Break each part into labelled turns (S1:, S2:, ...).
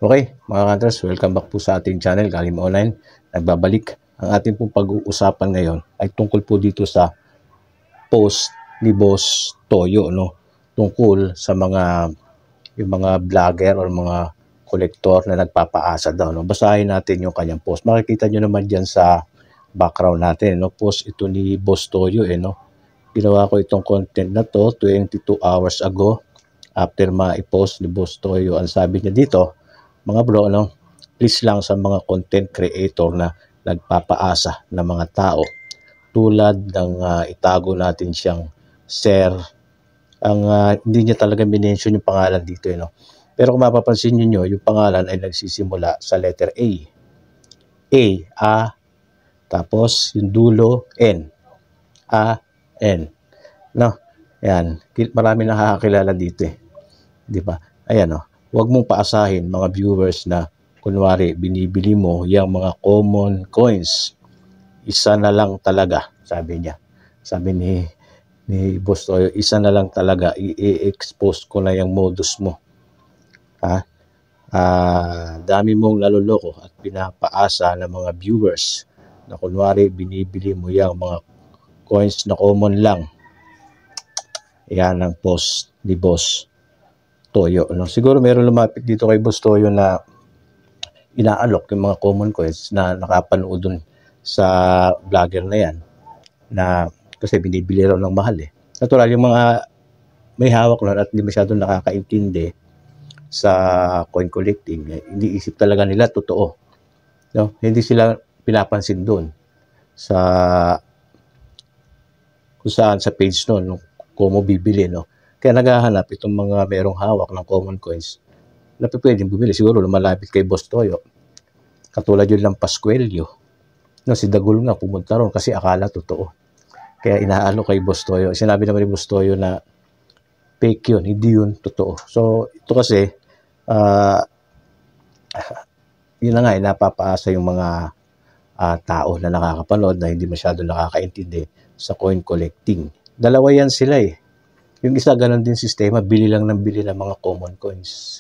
S1: Okay, mga hunters, welcome back po sa ating channel, Galim Online. Nagbabalik. Ang ating pong pag-uusapan ngayon ay tungkol po dito sa post ni Boss Toyo, no? Tungkol sa yung mga vlogger o mga kolektor na nagpapaasa daw, no? Basahin natin yung kanyang post. Makikita nyo naman dyan sa background natin, no? Post ito ni Boss Toyo, no? Ginawa ko itong content na to 22 hours ago after ma-post ni Boss Toyo. Ang sabi niya dito, mga bro, please lang sa mga content creator na nagpapaasa ng mga tao tulad ng itago natin siyang Sir. Hindi niya talaga minention yung pangalan dito, no? Pero kung mapapansin niyo, yung pangalan ay nagsisimula sa letter A. Tapos yung dulo N. N. No? Ayan, marami nakakakilala dito eh. 'Di ba? Ayan, no. Huwag mong paasahin mga viewers na kunwari binibili mo yung mga common coins. Isa na lang talaga, sabi niya. Sabi ni Boss Toyo, isa na lang talaga, i-expose ko na yung modus mo. Dami mong naloloko at pinapaasa ng mga viewers na kunwari binibili mo yung mga coins na common lang. Yan ang post ni Boss Toyo, no? Siguro meron lumapit dito kay Boss Toyo na inaalok yung mga common coins na nakapanood dun sa vlogger na yan, na kasi binibili raw ng mahal eh. Natural, yung mga may hawak nun at hindi masyadong nakakaintindi sa coin collecting, hindi isip talaga nila totoo, no? Hindi sila pinapansin doon sa kung saan sa page nun kung mo bibili, no? Kaya naghahanap itong mga merong hawak ng common coins na pwedeng bumili. Siguro lumalapit kay Boss Toyo. Katulad yun lang Pascuelio. No, si Dagul nga pumunta ron kasi akala totoo. Kaya inaalo kay Boss Toyo. Sinabi naman ni Boss Toyo na fake yun, hindi yun totoo. So ito kasi, yun na nga, napapaasa yung mga tao na nakakapanood na hindi masyado nakakaintindi sa coin collecting. Dalawa yan sila eh. Yung isa, ganun din sistema, bili lang ng bili ng mga common coins.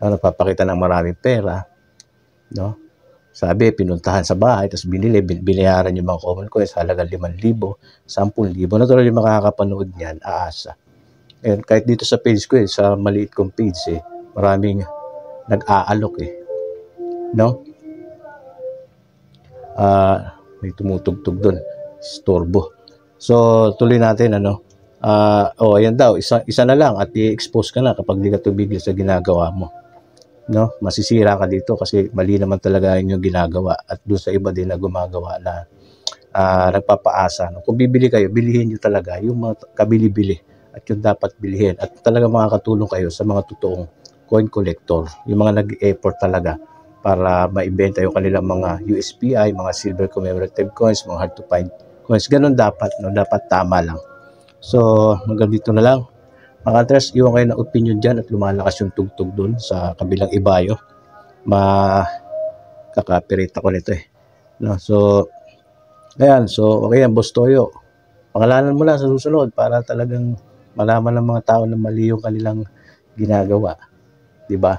S1: Nagpapakita ng maraming pera, no? Sabi, pinuntahan sa bahay, tapos binayaran yung mga common coins, halagang 5,000, 10,000. Natural yung makakapanood niyan, aasa. And kahit dito sa page ko, sa maliit kong page, maraming nag-aalok eh. No? May tumutugtog doon, storbo. So, tuloy natin, ayan daw, isa na lang at i-expose ka na kapag di ka tumigil sa ginagawa mo. No? Masisira ka dito kasi mali naman talaga yung ginagawa at doon sa iba din na gumagawa na nagpapaasa. No? Kung bibili kayo, bilihin nyo talaga yung mga kabili-bili at yung dapat bilihin at talaga makakatulong kayo sa mga totoong coin collector, yung mga nag-effort talaga para maibenta yung kanilang mga USPI, mga silver commemorative coins, mga hard to find coins. Ganun dapat, no? Dapat tama lang. So, hanggang dito na lang. Mga hunters, iwan kayo ng opinion dyan at lumalakas yung tugtog dun sa kabilang ibayo. Makaka-copyright ako nito eh. No? So, ayan. So, okay yan, Boss Toyo. Pangalanan mo lang sa susunod para talagang malaman ng mga tao na mali yung kanilang ginagawa. Diba?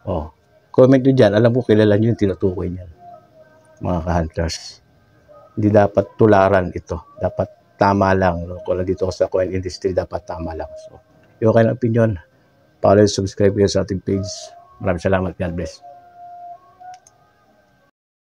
S1: Oh. Comment nyo dyan. Alam ko, kilala nyo yung tinutukoy niyan. Mga ka-hunters. Hindi dapat tularan ito. Dapat tama lang. No? Kung dito sa coin industry, dapat tama lang. So, yung kayo ng opinion, follow and subscribe kayo sa ating page. Maraming salamat. God bless.